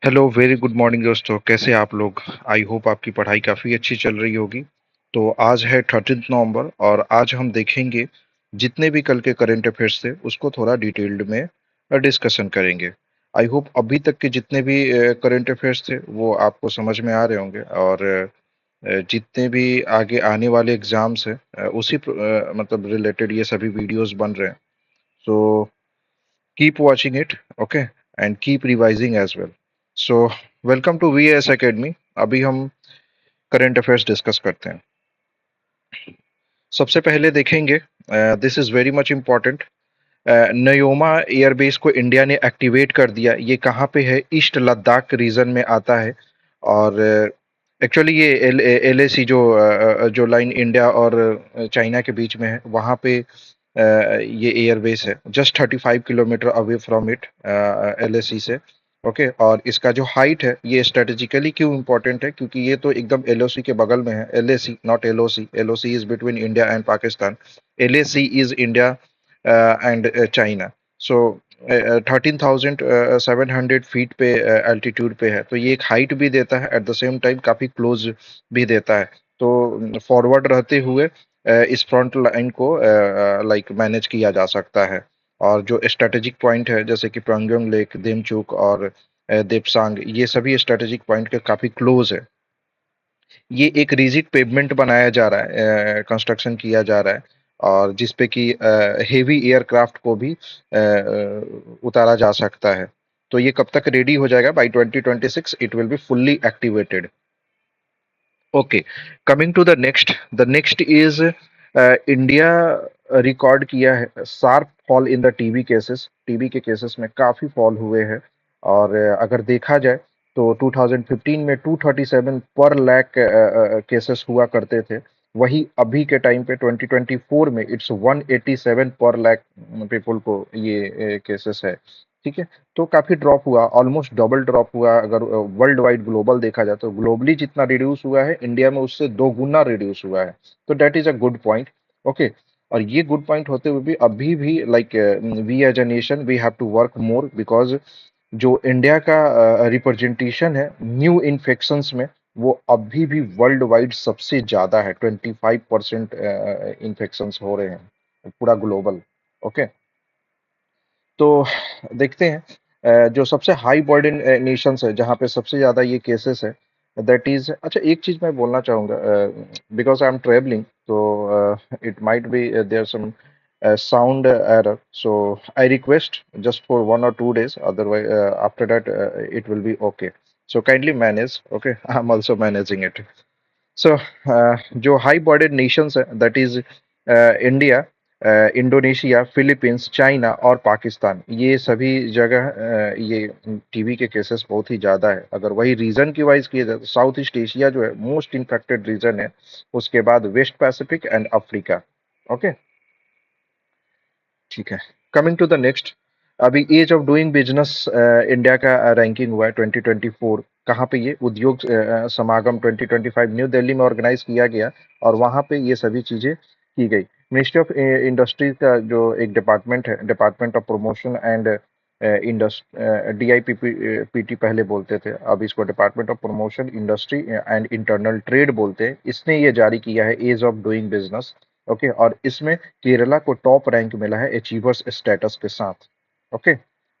Hello, very good morning दोस्तों। कैसे हैं आप लोग? आई होप आपकी पढ़ाई काफ़ी अच्छी चल रही होगी। तो आज है 13 नवंबर और आज हम देखेंगे जितने भी कल के करंट अफेयर्स थे उसको थोड़ा डिटेल्ड में डिस्कशन करेंगे। आई होप अभी तक के जितने भी करंट अफेयर्स थे वो आपको समझ में आ रहे होंगे और जितने भी आगे आने वाले एग्जाम्स हैं मतलब रिलेटेड ये सभी वीडियोस बन रहे हैं। सो keep watching it, okay, and keep revising as well. So welcome to VAS Academy. अभी हम करंट अफेयर्स डिस्कस करते हैं। सबसे पहले देखेंगे, this is very much important. Nyoma airbase को इंडिया ने एक्टिवेट कर दिया। ये कहाँ पे है? ईस्ट लद्दाख रीजन में आता है। और एक्चुअली ये एल ए सी जो लाइन इंडिया और चाइना के बीच में है वहाँ पे ये एयरबेस है, just 35 kilometre away from it, L A C से। ओके, और इसका जो हाइट है ये स्ट्रेटेजिकली क्यों इम्पोर्टेंट है, क्योंकि ये तो एकदम एल ओ सी के बगल में है। L A C not L O C. L O C is between India and Pakistan. L A C is India and China. So 13,700 feet पे एल्टीट्यूड पे है, तो ये एक हाइट भी देता है, एट द सेम टाइम काफी क्लोज भी देता है। तो फॉरवर्ड रहते हुए इस फ्रंट लाइन को लाइक मैनेज किया जा सकता है। और जो स्ट्रेटेजिक पॉइंट है जैसे कि पंगयोंग लेक, देमचूक और देपसांग, ये सभी स्ट्रेटेजिक पॉइंट के काफी क्लोज है। ये एक रिजिड पेवमेंट बनाया जा रहा है, कंस्ट्रक्शन किया जा रहा है, और जिसपे कि हेवी एयरक्राफ्ट को भी उतारा जा सकता है। तो ये कब तक रेडी हो जाएगा? By 2026 it will be fully activated. Okay, coming to the next is India record किया है sharp fall in the TB cases. TB के केसेस में काफी फॉल हुए हैं। और अगर देखा जाए तो 2015 में 237 पर लाख केसेस हुआ करते थे। वही अभी के टाइम पे 2024 में इट्स 187 पर लाख पीपल को ये केसेस है। ठीक है, तो काफी ड्रॉप हुआ, ऑलमोस्ट डबल ड्रॉप हुआ। अगर वर्ल्ड वाइड ग्लोबल देखा जाए तो ग्लोबली जितना रिड्यूस हुआ है इंडिया में उससे दो गुना रिड्यूस हुआ है। तो that is a good point. Okay, और ये गुड पॉइंट होते हुए भी अभी भी like we as a nation we have to work more, because जो इंडिया का रिप्रेजेंटेशन है न्यू इन्फेक्शंस में, वो अभी भी वर्ल्ड वाइड सबसे ज्यादा है। 25% इन्फेक्शंस हो रहे हैं पूरा ग्लोबल। ओके, तो देखते हैं जो सबसे हाई बर्डन नेशंस है जहाँ पे सबसे ज्यादा ये केसेस है, दैट इज। अच्छा, एक चीज मैं बोलना चाहूंगा, बिकॉज आई एम ट्रेवलिंग, तो it might be there some sound error, so I request just for 1 or 2 days, otherwise after that it will be okay. So kindly manage, okay? I'm also managing it. So जो high border Nations है that is India, Indonesia, Philippines, China और पाकिस्तान। ये सभी जगह ये TB के cases बहुत ही ज्यादा है। अगर वही रीजन की वाइज किया जाए तो साउथ ईस्ट एशिया जो है मोस्ट इन्फेक्टेड रीजन है। उसके बाद West Pacific and Africa. Okay, ठीक है। कमिंग टू द नेक्स्ट, अभी ease of doing business India का रैंकिंग हुआ है 2024। कहाँ पे? ये उद्योग समागम 2025 न्यू दिल्ली में ऑर्गेनाइज किया गया, और वहाँ पे ये सभी चीजें की गई। मिनिस्ट्री ऑफ इंडस्ट्री का जो एक डिपार्टमेंट है, department of promotion and DIPPT पहले बोलते थे, अब इसको department of promotion industry and internal trade बोलते हैं। इसने ये जारी किया है ease of doing business. Okay, और इसमें केरला को टॉप रैंक मिला है अचीवर्स स्टेटस के साथ। ओके,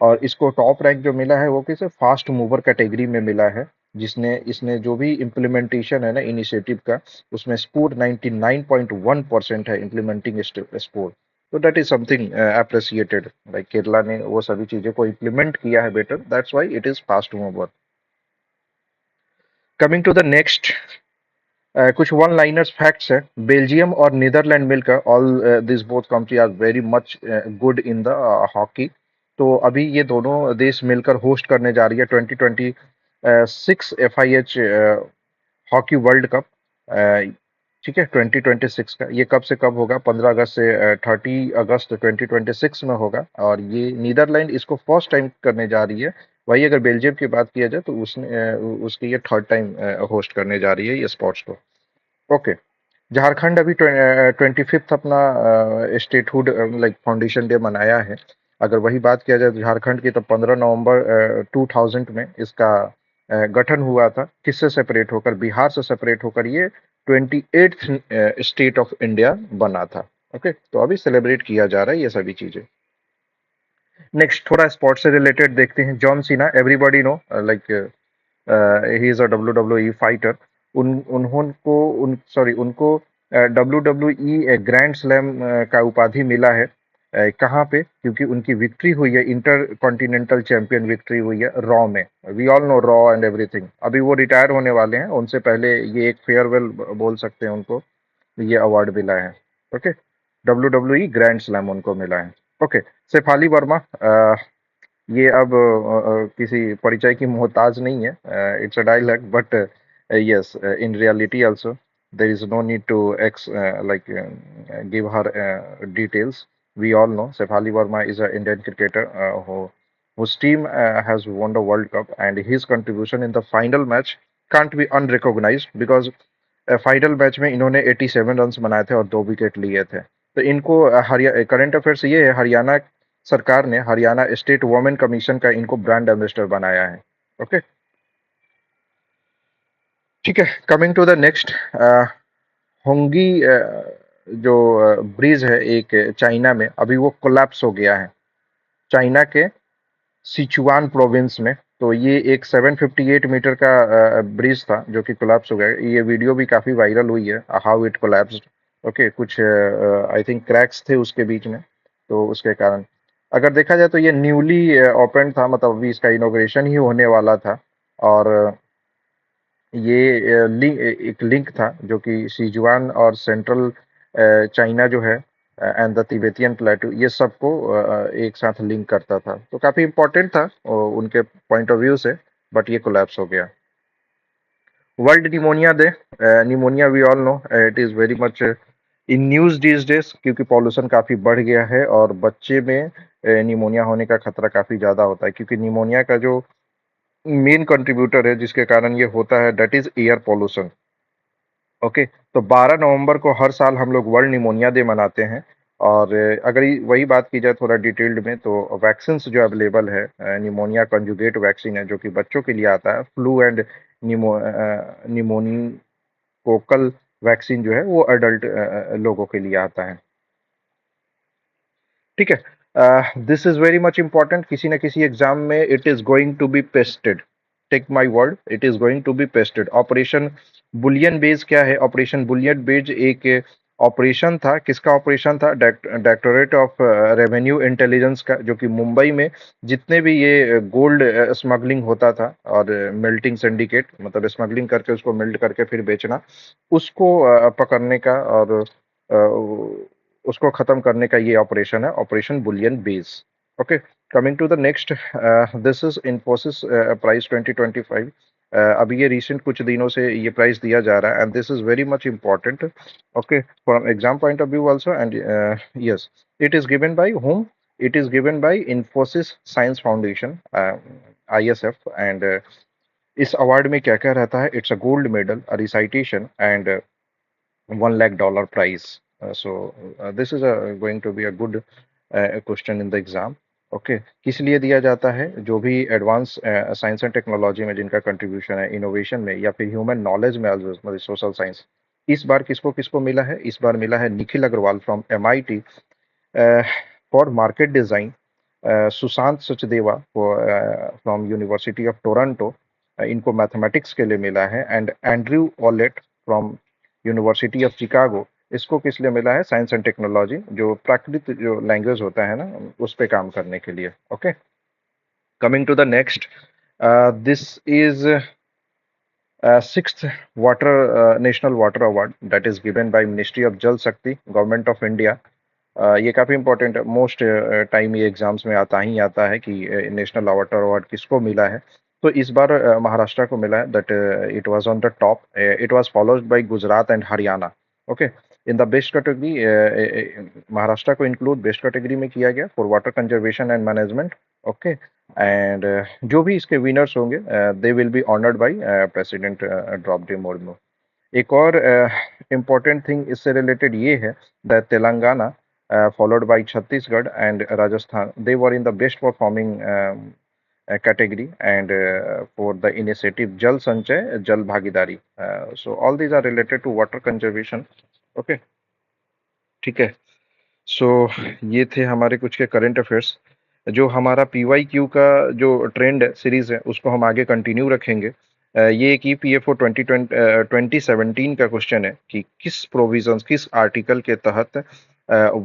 और इसको टॉप रैंक जो मिला है वो किसे? फास्ट मूवर कैटेगरी में मिला है, जिसने इसने जो भी इम्प्लीमेंटेशन है ना इनिशिएटिव का, उसमें स्कोर 99.1% है इम्प्लीमेंटिंग स्कोर। तो that is something appreciated, like Kerala ने वो सभी चीजों को इम्प्लीमेंट किया है better, that's why it is fast mover. Coming to the next, कुछ वन लाइनर्स फैक्ट्स है। बेल्जियम और नीदरलैंड मिलकर, all this both country are very much good in the hockey. तो अभी ये दोनों देश मिलकर होस्ट करने जा रही है 2026 FIH हॉकी वर्ल्ड कप। ठीक है, 2026 का ये कब से कब होगा? 15 अगस्त से 30 अगस्त 2026 में होगा, और ये नीदरलैंड इसको फर्स्ट टाइम करने जा रही है। वही अगर बेल्जियम की बात किया जाए तो उसकी ये थर्ड टाइम होस्ट करने जा रही है ये स्पोर्ट्स को। ओके, झारखंड अभी 25th अपना स्टेटहुड लाइक फाउंडेशन डे मनाया है। अगर वही बात किया जाए झारखंड की, तो 15 नवंबर 2000 में इसका गठन हुआ था। किससे सेपरेट होकर? बिहार से सेपरेट होकर ये 28th स्टेट ऑफ इंडिया बना था। ओके, तो अभी सेलिब्रेट किया जा रहा है ये सभी चीजें। नेक्स्ट थोड़ा स्पोर्ट्स से रिलेटेड देखते हैं। John Cena, everybody know, like he is a W W E fighter. उनको उनको W W E grand slam का उपाधि मिला है। कहाँ पे? क्योंकि उनकी विक्ट्री हुई है, इंटर कॉन्टिनेंटल चैंपियन विक्ट्री हुई है रॉ में। We all know Raw and everything. अभी वो रिटायर होने वाले हैं, उनसे पहले ये एक फेयरवेल बोल सकते हैं उनको, ये अवार्ड मिला है। Okay, W W E grand slam उनको मिला है। ओके, शेफाली वर्मा, ये अब किसी परिचय की मोहताज नहीं है। It's a dialogue, but yes, in reality also there is no need to ex like give her details. We all know Sefali Verma is an Indian cricketer whose team has won the World Cup, and his contribution in the final match can't be unrecognized because final match में इन्होंने 87 runs बनाए थे और 2 wicket लिए थे। तो इनको current affairs ये है, हरियाणा सरकार ने, हरियाणा स्टेट वुमेन कमीशन का इनको ब्रांड एम्बेसडर बनाया है। ओके, ठीक है। कमिंग टू द नेक्स्ट, होंगी जो ब्रिज है एक चाइना में, अभी वो कोलैप्स हो गया है चाइना के सिचुआन प्रोविंस में। तो ये एक 758 मीटर का ब्रिज था जो कि कोलैप्स हो गया। ये वीडियो भी काफी वायरल हुई है, हाउ इट कोलैप्स्ड। ओके, कुछ आई थिंक क्रैक्स थे उसके बीच में, तो उसके कारण अगर देखा जाए तो ये न्यूली ओपन था, मतलब अभी इसका इनॉग्रेशन ही होने वाला था। और ये एक लिंक था जो कि सिजुआन और सेंट्रल चाइना जो है एंड द तिबेतियन प्लेटू, ये सबको एक साथ लिंक करता था। तो काफी इंपॉर्टेंट था उनके पॉइंट ऑफ व्यू से, बट ये कोलैप्स हो गया। World pneumonia day, pneumonia we all know it is very much in news these days, क्योंकि पॉल्यूशन काफी बढ़ गया है और बच्चे में निमोनिया होने का खतरा काफी ज्यादा होता है, क्योंकि निमोनिया का जो मेन कंट्रीब्यूटर है जिसके कारण ये होता है, that is air pollution. Okay, तो 12 नवंबर को हर साल हम लोग वर्ल्ड निमोनिया डे मनाते हैं। और अगर वही बात की जाए थोड़ा डिटेल्ड में, तो वैक्सीन जो अवेलेबल है, निमोनिया कंजुगेट वैक्सीन है जो कि बच्चों के लिए आता है। फ्लू एंड निमोनिकोकल वैक्सीन जो है वो अडल्ट लोगों के लिए आता है। ठीक है, this is very much important. किसी न किसी एग्जाम में it is going to be pasted, take my word, it is going to be pasted. Operation बुलियन बेज क्या है? ऑपरेशन बुलियन बेज एक ऑपरेशन था। किसका ऑपरेशन था? डायरेक्टोरेट ऑफ रेवेन्यू इंटेलिजेंस का, जो कि मुंबई में जितने भी ये गोल्ड स्मगलिंग होता था और मेल्टिंग सिंडिकेट, मतलब स्मगलिंग करके उसको मेल्ट करके फिर बेचना, उसको पकड़ने का और उसको खत्म करने का ये ऑपरेशन है, ऑपरेशन बुलियन बेस। Okay, coming to the next, this is Infosys prize 2025। अभी ये रिसेंट कुछ दिनों से ये प्राइस दिया जा रहा है, and this is very much important. Okay, from exam point of view also, and yes, it is given bye whom? It is given by Infosys Science Foundation, ISF, and इस award में क्या क्या रहता है? It's a gold medal, a recitation, and $1 lakh prize. This is going to be a good question in the exam. Okay, किस लिए दिया जाता है? जो भी एडवांस साइंस एंड टेक्नोलॉजी में जिनका कंट्रीब्यूशन है, इनोवेशन में या फिर ह्यूमन नॉलेज में, मतलब सोशल साइंस, इस बार किसको किसको मिला है? इस बार मिला है Nikhil Agarwal from MIT for market design, Sushant Sachdeva from university of Toronto, इनको मैथमेटिक्स के लिए मिला है। And Andrew Ollett from university of Chicago, इसको किस लिए मिला है? साइंस एंड टेक्नोलॉजी, जो प्राकृतिक जो लैंग्वेज होता है ना, उस पे काम करने के लिए। Okay, coming to the next, this is sixth water national water award that is given by ministry of Jal Shakti, government of India. ये काफी इंपॉर्टेंट है, मोस्ट टाइम ये एग्जाम्स में आता ही आता है कि नेशनल वाटर अवार्ड किसको मिला है। तो इस बार महाराष्ट्र को मिला है, that it was on the top. It was followed by Gujarat and Haryana. Okay, in the best category Maharashtra को इंक्लूड बेस्ट कैटेगरी में किया गया for water conservation and management. Okay, and जो भी इसके विनर्स होंगे they will be honoured by president Droupadi Murmu. एक और इम्पॉर्टेंट थिंग इससे रिलेटेड ये है that Telangana followed by Chhattisgarh and Rajasthan. They were in the best performing category, and for the initiative Jal Sanchay, Jal Bhagidari. So all these are related to water conservation. Okay, ठीक है. सो ये थे हमारे कुछ के current affairs. जो हमारा PYQ का जो ट्रेंड सीरीज है उसको हम आगे कंटिन्यू रखेंगे. ये एक EPFO 2017 का क्वेश्चन है कि किस प्रोविजंस, किस आर्टिकल के तहत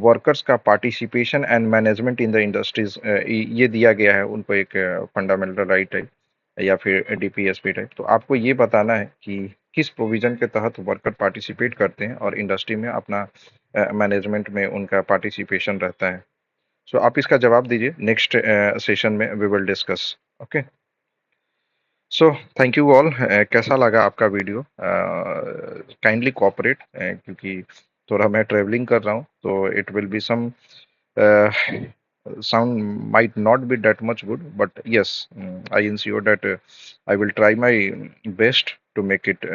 वर्कर्स का participation and management in the industries ये दिया गया है उनको एक फंडामेंटल राइट है या फिर DPSP टाइप. तो आपको ये बताना है कि किस प्रोविजन के तहत वर्कर पार्टिसिपेट करते हैं और इंडस्ट्री में अपना मैनेजमेंट में उनका पार्टिसिपेशन रहता है. सो आप इसका जवाब दीजिए. नेक्स्ट सेशन में we will discuss. Okay, so thank you all. कैसा लगा आपका वीडियो? काइंडली कोऑपरेट, क्योंकि थोड़ा मैं ट्रेवलिंग कर रहा हूँ तो it will be some sound might not be that much good, but yes, I ensure that I will try my best to make it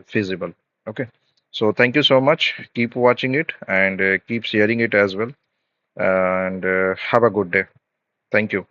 feasible. Okay, so thank you so much. Keep watching it and keep sharing it as well, and have a good day. Thank you.